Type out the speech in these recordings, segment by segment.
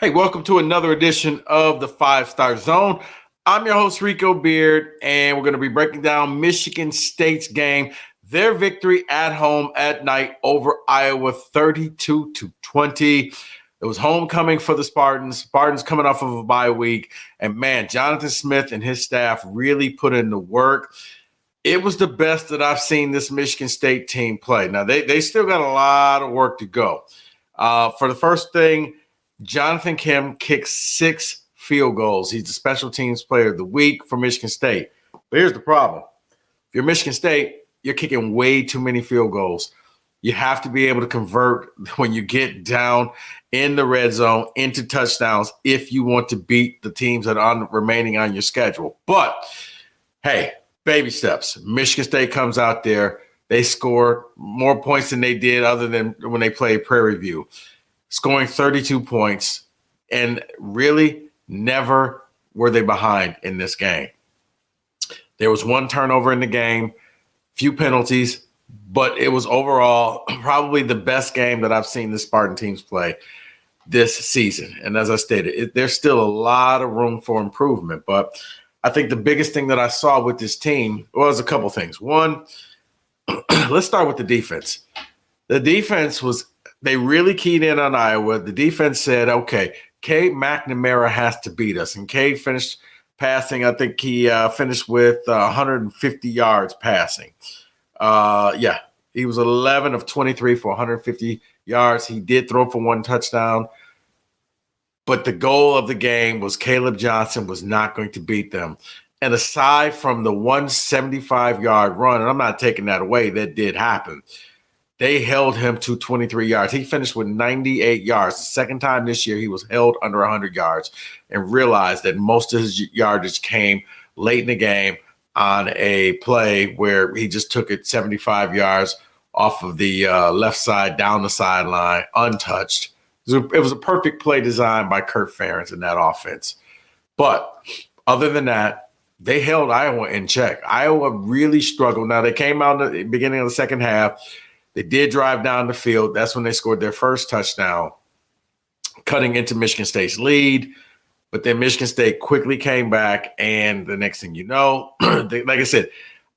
Hey, welcome to another edition of the Five Star Zone. I'm your host, Rico Beard, and we're going to be breaking down Michigan State's game, their victory at home at night over Iowa 32-20. It was homecoming for the Spartans. Spartans coming off of a bye week. And man, Jonathan Smith and his staff really put in the work. It was the best that I've seen this Michigan State team play. Now, they still got a lot of work to go. For the first thing, Jonathan Kim kicked 6 field goals. He's the special teams player of the week for Michigan State. But here's the problem. If you're Michigan State, you're kicking way too many field goals. You have to be able to convert when you get down in the red zone into touchdowns if you want to beat the teams that are remaining on your schedule. But, hey, baby steps. Michigan State comes out there. They score more points than they did other than when they played Prairie View, scoring 32 points, and really never were they behind in this game. There was one turnover in the game, few penalties, but it was overall probably the best game that I've seen the Spartan teams play this season. And as I stated, there's still a lot of room for improvement, but I think the biggest thing that I saw with this team was a couple things. One, let's start with the defense. The defense they really keyed in on Iowa. The defense said, okay, Cade McNamara has to beat us. And Cade finished passing. I think he finished with 150 yards passing. He was 11 of 23 for 150 yards. He did throw for 1 touchdown. But the goal of the game was Caleb Johnson was not going to beat them. And aside from the 175-yard run, and I'm not taking that away, that did happen, they held him to 23 yards. He finished with 98 yards. The second time this year he was held under 100 yards, and realized that most of his yardage came late in the game on a play where he just took it 75 yards off of the left side down the sideline, untouched. It was a perfect play designed by Kirk Ferentz in that offense. But other than that, they held Iowa in check. Iowa really struggled. Now, they came out in the beginning of the second half. They did drive down the field. That's when they scored their first touchdown, cutting into Michigan State's lead. But then Michigan State quickly came back, and the next thing you know, like I said,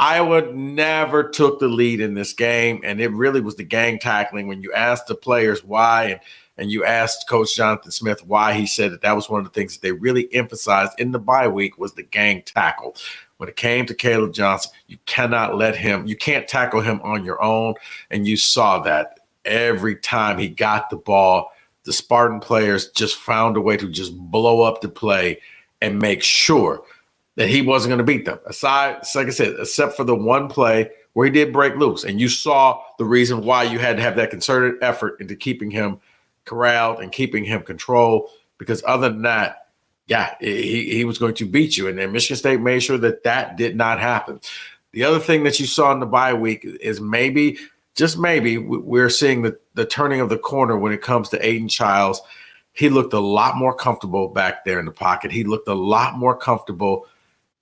Iowa never took the lead in this game, and it really was the gang tackling. When you asked the players why, and you asked Coach Jonathan Smith why, he said that was one of the things that they really emphasized in the bye week was the gang tackle. When it came to Caleb Johnson, you cannot you can't tackle him on your own. And you saw that every time he got the ball, the Spartan players just found a way to just blow up the play and make sure that he wasn't going to beat them. Aside, like I said, except for the one play where he did break loose. And you saw the reason why you had to have that concerted effort into keeping him corralled and keeping him controlled, because other than that, he was going to beat you. And then Michigan State made sure that did not happen. The other thing that you saw in the bye week is maybe, just maybe, we're seeing the turning of the corner when it comes to Aiden Chiles. He looked a lot more comfortable back there in the pocket. He looked a lot more comfortable.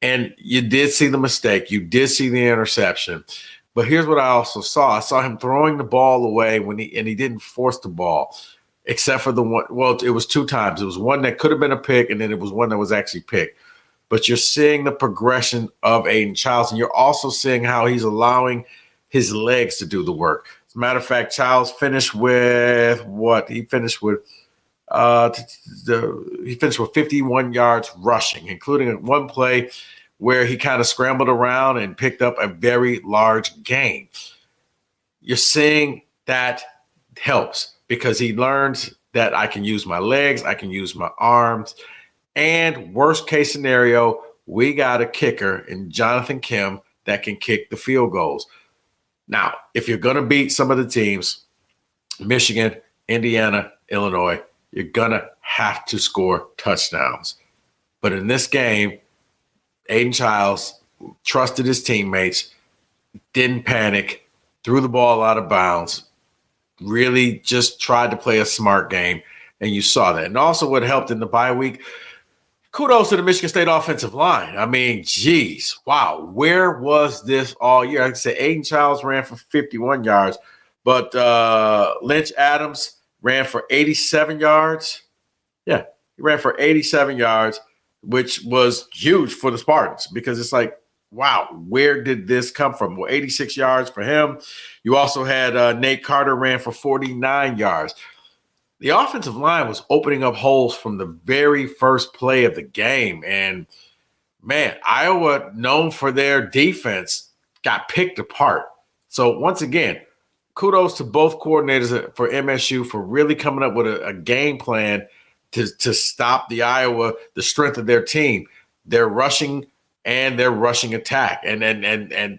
And you did see the mistake. You did see the interception. But here's what I also saw. I saw him throwing the ball away he didn't force the ball. Except for the one, well, it was 2 times. It was one that could have been a pick, and then it was one that was actually picked. But you're seeing the progression of Aiden Chiles, and you're also seeing how he's allowing his legs to do the work. As a matter of fact, Chiles finished with what? He finished with 51 yards rushing, including one play where he kind of scrambled around and picked up a very large gain. You're seeing that helps, because he learns that I can use my legs, I can use my arms, and worst case scenario, we got a kicker in Jonathan Kim that can kick the field goals. Now, if you're going to beat some of the teams, Michigan, Indiana, Illinois, you're going to have to score touchdowns. But in this game, Aiden Chiles trusted his teammates, didn't panic, threw the ball out of bounds, really just tried to play a smart game, and you saw that. And also what helped in the bye week, kudos to the Michigan State offensive line. I mean, geez, wow, where was this all year? Like I said, Aiden Chiles ran for 51 yards, but Lynch Adams ran for 87 yards. Yeah, he ran for 87 yards, which was huge for the Spartans because it's like, wow, where did this come from? Well, 86 yards for him. You also had Nate Carter ran for 49 yards. The offensive line was opening up holes from the very first play of the game. And man, Iowa, known for their defense, got picked apart. So once again, kudos to both coordinators for MSU for really coming up with a game plan to stop the strength of their team, their rushing and their rushing attack. And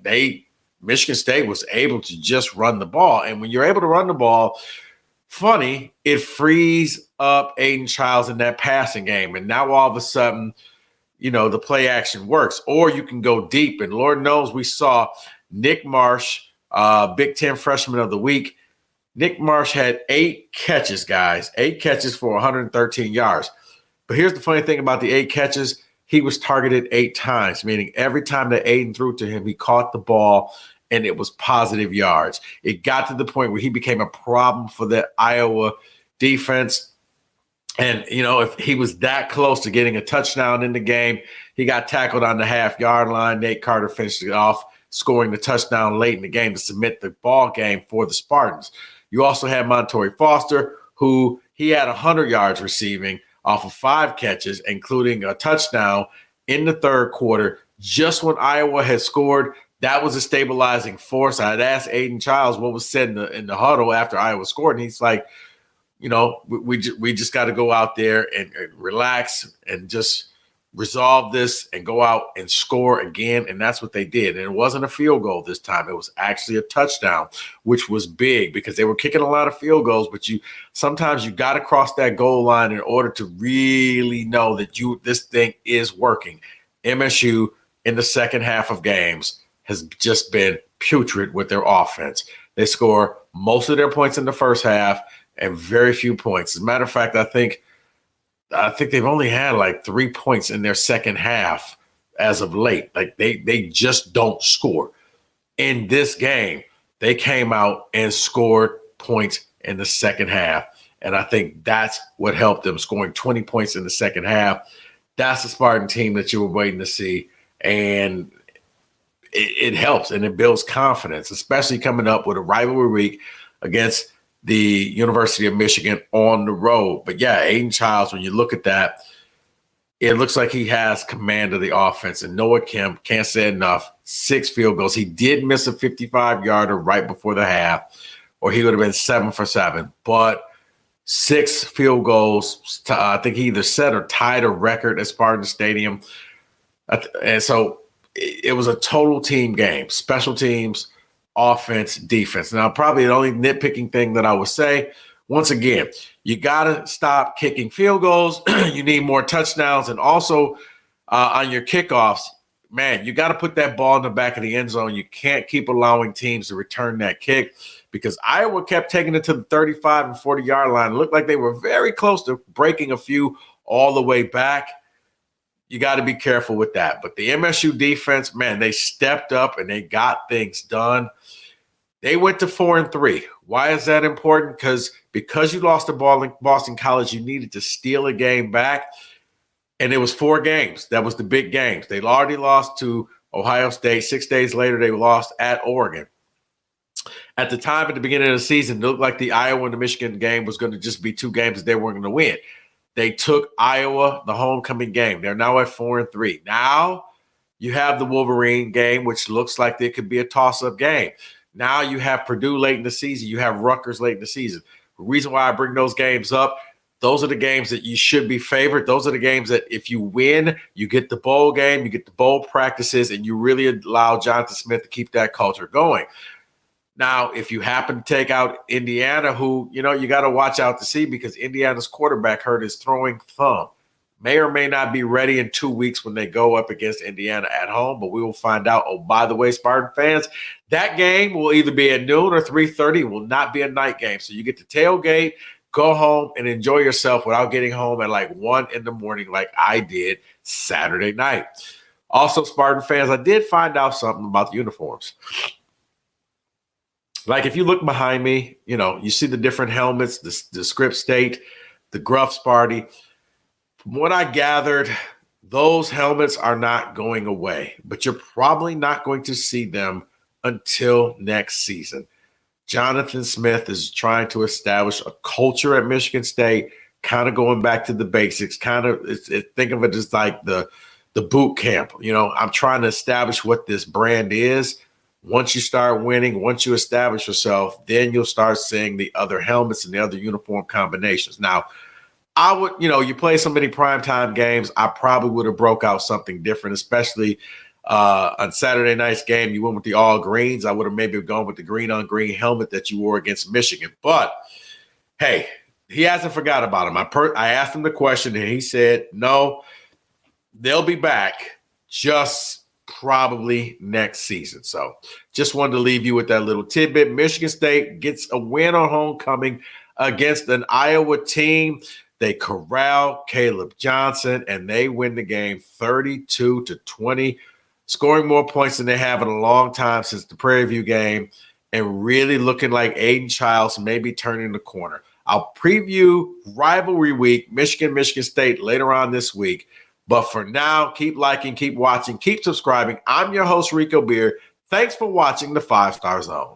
they Michigan State was able to just run the ball. And when you're able to run the ball, funny, it frees up Aiden Chiles in that passing game. And now all of a sudden, the play action works. Or you can go deep. And Lord knows we saw Nick Marsh, Big Ten Freshman of the Week. Nick Marsh had 8 catches, guys. 8 catches for 113 yards. But here's the funny thing about the 8 catches. He was targeted 8 times, meaning every time that Aiden threw to him, he caught the ball, and it was positive yards. It got to the point where he became a problem for the Iowa defense. And, if he was that close to getting a touchdown in the game, he got tackled on the half-yard line. Nate Carter finished it off, scoring the touchdown late in the game to submit the ball game for the Spartans. You also had Montorie Foster, who he had 100 yards receiving off of 5 catches, including a touchdown in the third quarter. Just when Iowa had scored, that was a stabilizing force. I had asked Aiden Chiles what was said in the huddle after Iowa scored, and he's like, we just got to go out there and relax and just resolve this and go out and score again. And that's what they did. And it wasn't a field goal this time. It was actually a touchdown, which was big because they were kicking a lot of field goals. But sometimes you got to cross that goal line in order to really know that this thing is working. MSU in the second half of games has just been putrid with their offense. They score most of their points in the first half and very few points. As a matter of fact, I think they've only had like 3 points in their second half as of late. Like they just don't score. In this game, they came out and scored points in the second half. And I think that's what helped them, scoring 20 points in the second half. That's the Spartan team that you were waiting to see. And it helps and it builds confidence, especially coming up with a rivalry week against the University of Michigan on the road. But yeah, Aiden Chiles, when you look at that, it looks like he has command of the offense. And Noah Kemp, can't say enough, 6 field goals. He did miss a 55-yarder right before the half, or he would have been 7 for 7. But 6 field goals, I think he either set or tied a record at Spartan Stadium. And so it was a total team game, special teams, offense, defense. Now, probably the only nitpicking thing that I would say, once again, you got to stop kicking field goals. You need more touchdowns. And also on your kickoffs, man, you got to put that ball in the back of the end zone. You can't keep allowing teams to return that kick because Iowa kept taking it to the 35 and 40-yard line. It looked like they were very close to breaking a few all the way back. You got to be careful with that. But the MSU defense, man, they stepped up and they got things done. They went to 4-3. Why is that important? Because you lost to Boston College, you needed to steal a game back. And it was 4 games. That was the big games. They already lost to Ohio State. 6 days later, they lost at Oregon. At the time, at the beginning of the season, it looked like the Iowa and the Michigan game was going to just be 2 games that they weren't going to win. They took Iowa, the homecoming game. They're now at 4-3. Now you have the Wolverine game, which looks like it could be a toss-up game. Now you have Purdue late in the season. You have Rutgers late in the season. The reason why I bring those games up, those are the games that you should be favored. Those are the games that if you win, you get the bowl game, you get the bowl practices, and you really allow Jonathan Smith to keep that culture going. Now, if you happen to take out Indiana, who, you got to watch out to see because Indiana's quarterback hurt his throwing thumb. May or may not be ready in 2 weeks when they go up against Indiana at home, but we will find out. Oh, by the way, Spartan fans, that game will either be at noon or 3:30. It will not be a night game. So you get to tailgate, go home, and enjoy yourself without getting home at like 1 in the morning like I did Saturday night. Also, Spartan fans, I did find out something about the uniforms. Like if you look behind me, you see the different helmets, the Script State, the Gruffs Party. From what I gathered, those helmets are not going away, but you're probably not going to see them until next season. Jonathan Smith is trying to establish a culture at Michigan State, kind of going back to the basics, think of it as like the boot camp. I'm trying to establish what this brand is. Once you start winning, once you establish yourself, then you'll start seeing the other helmets and the other uniform combinations. Now, I would, you play so many primetime games, I probably would have broke out something different, especially on Saturday night's game. You went with the all greens. I would have maybe gone with the green on green helmet that you wore against Michigan. But hey, he hasn't forgot about him. I asked him the question and he said, no, they'll be back just probably next season. So just wanted to leave you with that little tidbit. Michigan State gets a win on homecoming against an Iowa team. They corral Caleb Johnson, and they win the game 32-20, scoring more points than they have in a long time since the Prairie View game, and really looking like Aiden Chiles may be turning the corner. I'll preview rivalry week, Michigan State, later on this week. But for now, keep liking, keep watching, keep subscribing. I'm your host, Rico Beard. Thanks for watching the 5 Star Zone.